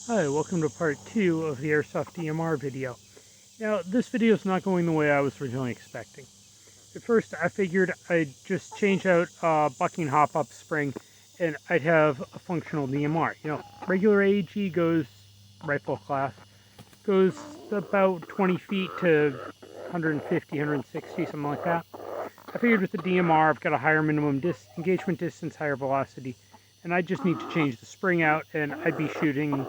Hi, welcome to part 2 of the airsoft DMR video. Now, this video is not going the way I was originally expecting. At first, I figured I'd just change out bucking hop-up spring and I'd have a functional DMR. You know, regular AEG goes, rifle class, goes about 20 feet to 150, 160, something like that. I figured with the DMR, I've got a higher minimum engagement distance, higher velocity, and I just need to change the spring out and I'd be shooting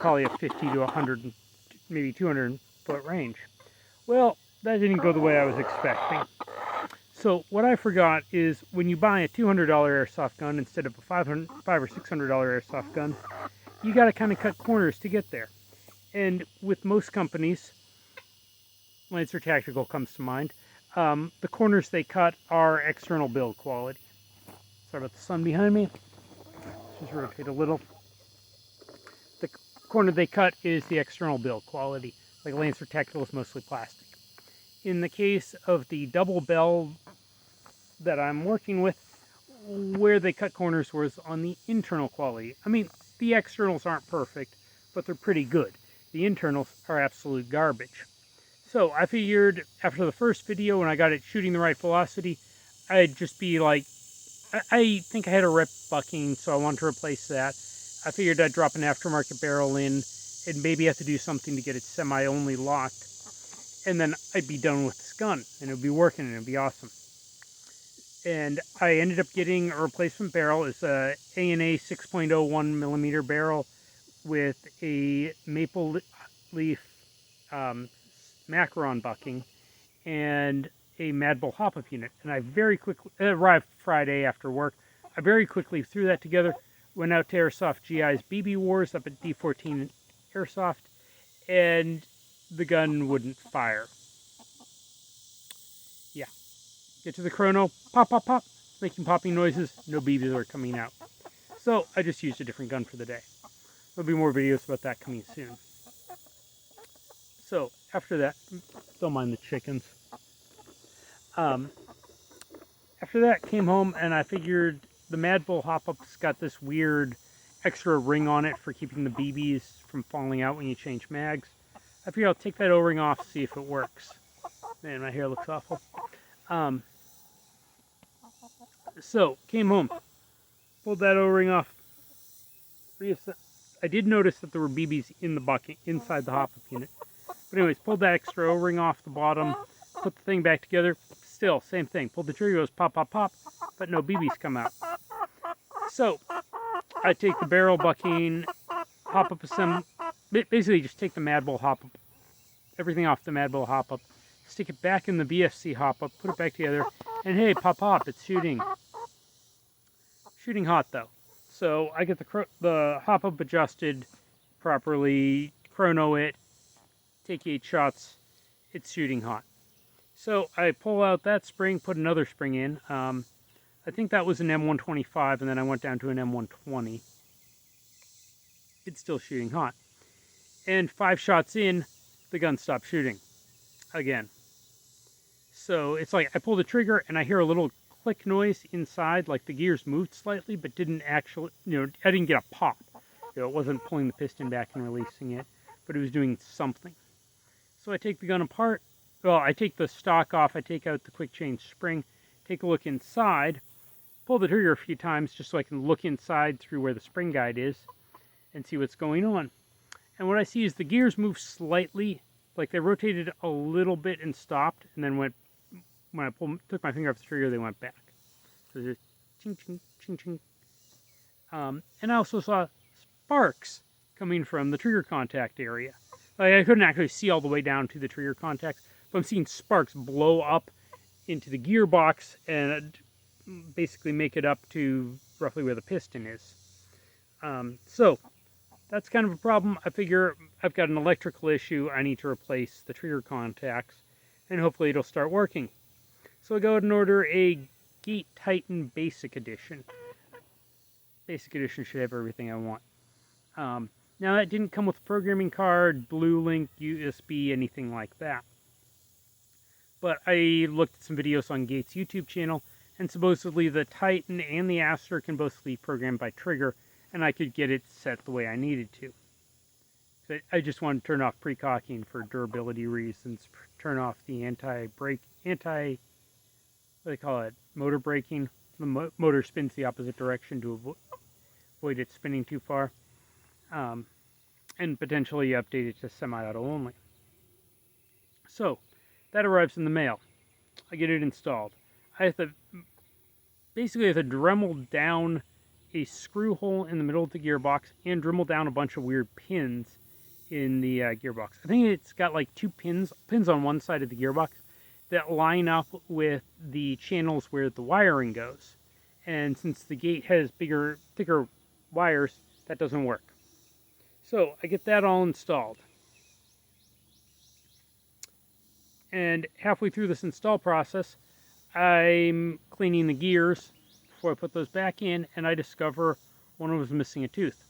probably a 50 to 100, maybe 200 foot range. Well, that didn't go the way I was expecting. So what I forgot is when you buy a $200 airsoft gun instead of a $500 or $600 airsoft gun, you got to kind of cut corners to get there. And with most companies, Lancer Tactical comes to mind, the corners they cut are external build quality. Sorry about the sun behind me. Let's just rotate a little. The corner they cut is the external build quality. Like Lancer Tactical is mostly plastic. In the case of the double bell that I'm working with, where they cut corners was on the internal quality. I mean, the externals aren't perfect, but they're pretty good. The internals are absolute garbage. So I figured after the first video, when I got it shooting the right velocity, I'd just be like, I think I had a rep bucking, so I wanted to replace that. I figured I'd drop an aftermarket barrel in and maybe have to do something to get it semi-only locked. And then I'd be done with this gun and it would be working and it would be awesome. And I ended up getting a replacement barrel. It's a A&A 6.01 millimeter barrel with a maple leaf macaron bucking and a Mad Bull hop-up unit. And I very quickly, it arrived Friday after work, I very quickly threw that together, went out to Airsoft GI's BB Wars up at D14 Airsoft, and the gun wouldn't fire. Yeah. Get to the chrono, pop, pop, pop, making popping noises, no BBs are coming out. So I just used a different gun for the day. There'll be more videos about that coming soon. So after that, don't mind the chickens. After that, came home and I figured the Mad Bull hop-up's got this weird extra ring on it for keeping the BBs from falling out when you change mags. I figured I'll take that O-ring off, see if it works. Man, my hair looks awful. So, came home, pulled that O-ring off. I did notice that there were BBs in the bucket, inside the hop-up unit. But anyways, pulled that extra O-ring off the bottom, put the thing back together. Still, same thing. Pulled the trigger, goes pop, pop, pop, but no BBs come out. So, I take the barrel bucking, hop-up assembly, basically just take the Mad Bull hop-up, everything off the Mad Bull hop-up, stick it back in the BFC hop-up, put it back together, and hey, pop, pop, it's shooting. Shooting hot, though. So, I get the hop-up adjusted properly, chrono it, take 8 shots, it's shooting hot. So I pull out that spring, put another spring in. I think that was an M125, and then I went down to an M120. It's still shooting hot. And 5 shots in, the gun stopped shooting. Again. So it's like I pull the trigger and I hear a little click noise inside, like the gears moved slightly, but didn't actually, I didn't get a pop. It wasn't pulling the piston back and releasing it, but it was doing something. So I take the gun apart. Well, I take the stock off, I take out the quick change spring, take a look inside, pull the trigger a few times just so I can look inside through where the spring guide is and see what's going on. And what I see is the gears move slightly, like they rotated a little bit and stopped, and then when I took my finger off the trigger, they went back. So just ching, ching, ching, ching. And I also saw sparks coming from the trigger contact area. Like I couldn't actually see all the way down to the trigger contacts, but I'm seeing sparks blow up into the gearbox and basically make it up to roughly where the piston is. So that's kind of a problem. I figure I've got an electrical issue. I need to replace the trigger contacts, and hopefully it'll start working. So I go ahead and order a Gate Titan Basic Edition. Basic Edition should have everything I want. Now that didn't come with a programming card, Blue Link, USB, anything like that. But I looked at some videos on Gate's YouTube channel, and supposedly the Titan and the Aster can both be programmed by trigger, and I could get it set the way I needed to. So I just wanted to turn off pre-cocking for durability reasons, turn off the what do they call it, motor braking. The motor spins the opposite direction to avoid it spinning too far, and potentially update it to semi-auto only. So that arrives in the mail. I get it installed. I have to basically Dremel down a screw hole in the middle of the gearbox and Dremel down a bunch of weird pins in the gearbox. I think it's got like two pins on one side of the gearbox that line up with the channels where the wiring goes. And since the gate has bigger, thicker wires, that doesn't work. So I get that all installed. And halfway through this install process, I'm cleaning the gears before I put those back in, and I discover one of them was missing a tooth.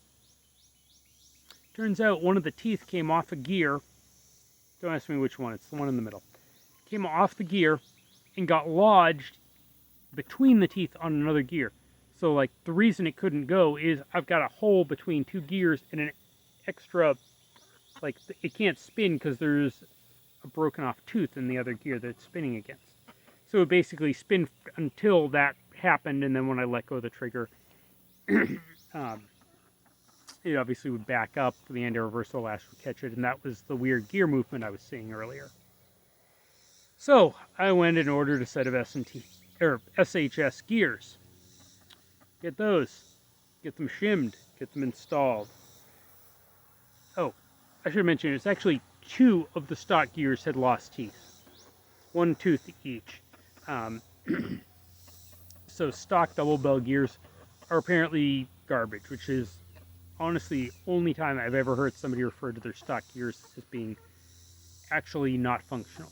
Turns out one of the teeth came off a gear. Don't ask me which one, it's the one in the middle. Came off the gear and got lodged between the teeth on another gear. So like the reason it couldn't go is I've got a hole between two gears and an extra, like it can't spin because there's a broken off tooth in the other gear that it's spinning against. So it basically spin until that happened, and then when I let go of the trigger, it obviously would back up, the anti-reversal lash would catch it, and that was the weird gear movement I was seeing earlier. So I went and ordered a set of SHS gears. Get those, get them shimmed, get them installed. Oh, I should mention it's actually two of the stock gears had lost teeth, one tooth each. So stock double bell gears are apparently garbage, which is honestly the only time I've ever heard somebody refer to their stock gears as being actually not functional.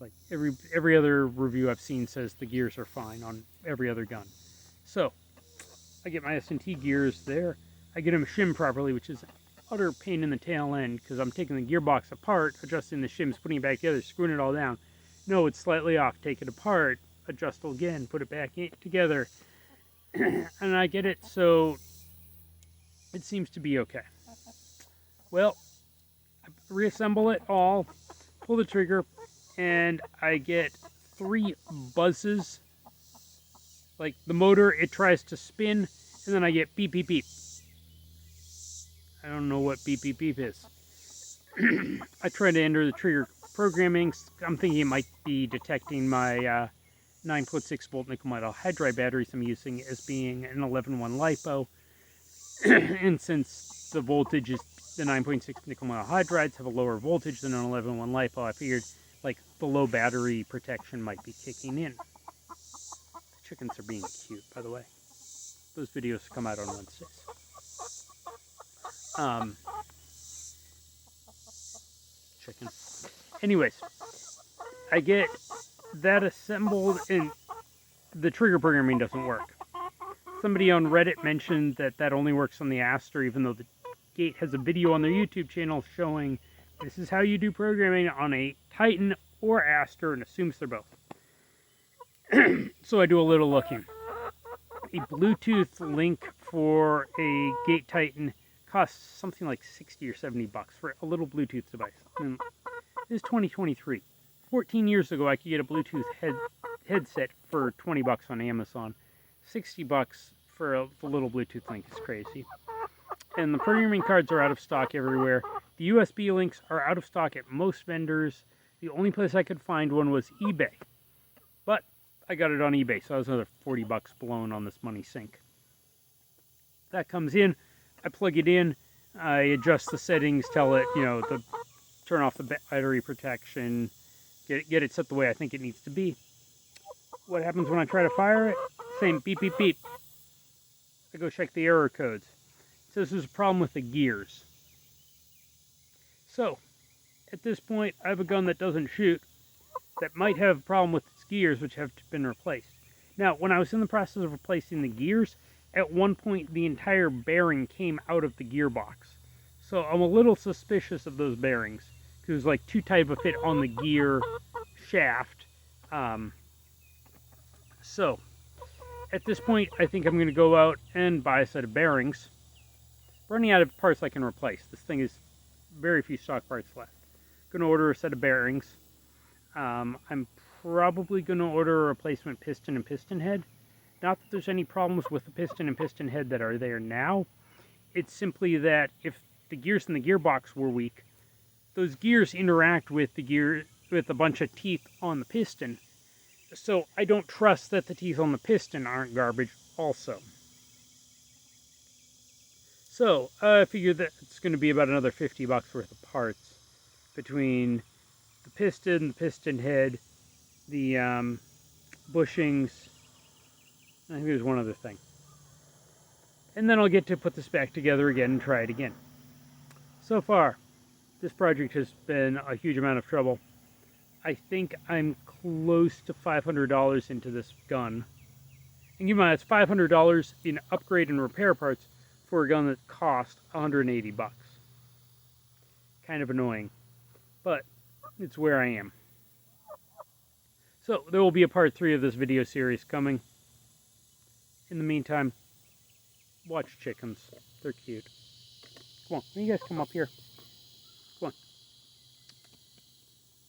Like every other review I've seen says the gears are fine on every other gun. So I get my S&T gears there. I get them shimmed properly, which is an utter pain in the tail end because I'm taking the gearbox apart, adjusting the shims, putting it back together, screwing it all down. No, it's slightly off. Take it apart, adjust it again, put it back together, and I get it so it seems to be okay. Well, I reassemble it all, pull the trigger, and I get 3 buzzes. Like the motor, it tries to spin, and then I get beep, beep, beep. I don't know what beep, beep, beep is. I try to enter the trigger programming. I'm thinking it might be detecting my 9.6 volt nickel metal hydride batteries I'm using as being an 11.1 LiPo. And since the voltage is, the 9.6 nickel metal hydrides have a lower voltage than an 11.1 LiPo, I figured like the low battery protection might be kicking in. The chickens are being cute, by the way. Those videos come out on Wednesdays. Chicken. Anyways, I get that assembled and the trigger programming doesn't work. Somebody on Reddit mentioned that only works on the Aster, even though the Gate has a video on their YouTube channel showing this is how you do programming on a Titan or Aster, and assumes they're both. So I do a little looking. A Bluetooth link for a Gate Titan costs something like 60 or 70 bucks for a little Bluetooth device. And this is 2023. 14 years ago, I could get a Bluetooth headset for 20 bucks on Amazon. 60 bucks for the little Bluetooth link is crazy. And the programming cards are out of stock everywhere. The USB links are out of stock at most vendors. The only place I could find one was eBay. But I got it on eBay, so that was another 40 bucks blown on this money sink. That comes in, I plug it in, I adjust the settings, tell it, turn off the battery protection, get it set the way I think it needs to be. What happens when I try to fire it? Same beep, beep, beep. I go check the error codes. It says there's a problem with the gears. So, at this point, I have a gun that doesn't shoot, that might have a problem with its gears, which have been replaced. Now, when I was in the process of replacing the gears, at one point the entire bearing came out of the gearbox. So I'm a little suspicious of those bearings, because it was like too tight of a fit on the gear shaft. So at this point, I think I'm going to go out and buy a set of bearings. Running out of parts I can replace. This thing is very few stock parts left. Going to order a set of bearings. I'm probably going to order a replacement piston and piston head. Not that there's any problems with the piston and piston head that are there now. It's simply that if the gears in the gearbox were weak, those gears interact with the gear with a bunch of teeth on the piston. So I don't trust that the teeth on the piston aren't garbage also. So I figure that it's going to be about another 50 bucks worth of parts between the piston head, the bushings, I think there's one other thing. And then I'll get to put this back together again and try it again. So far, this project has been a huge amount of trouble. I think I'm close to $500 into this gun. And keep in mind, it's $500 in upgrade and repair parts for a gun that cost 180 bucks. Kind of annoying, but it's where I am. So there will be a part 3 of this video series coming. In the meantime, watch chickens. They're cute. Come on, you guys come up here. Come on.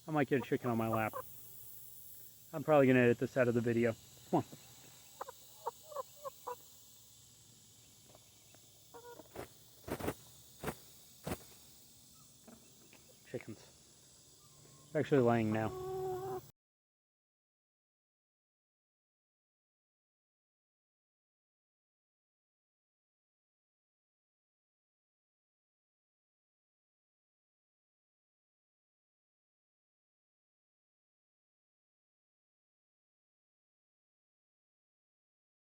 I might get a chicken on my lap. I'm probably going to edit this out of the video. Come on. Chickens. They're actually laying now.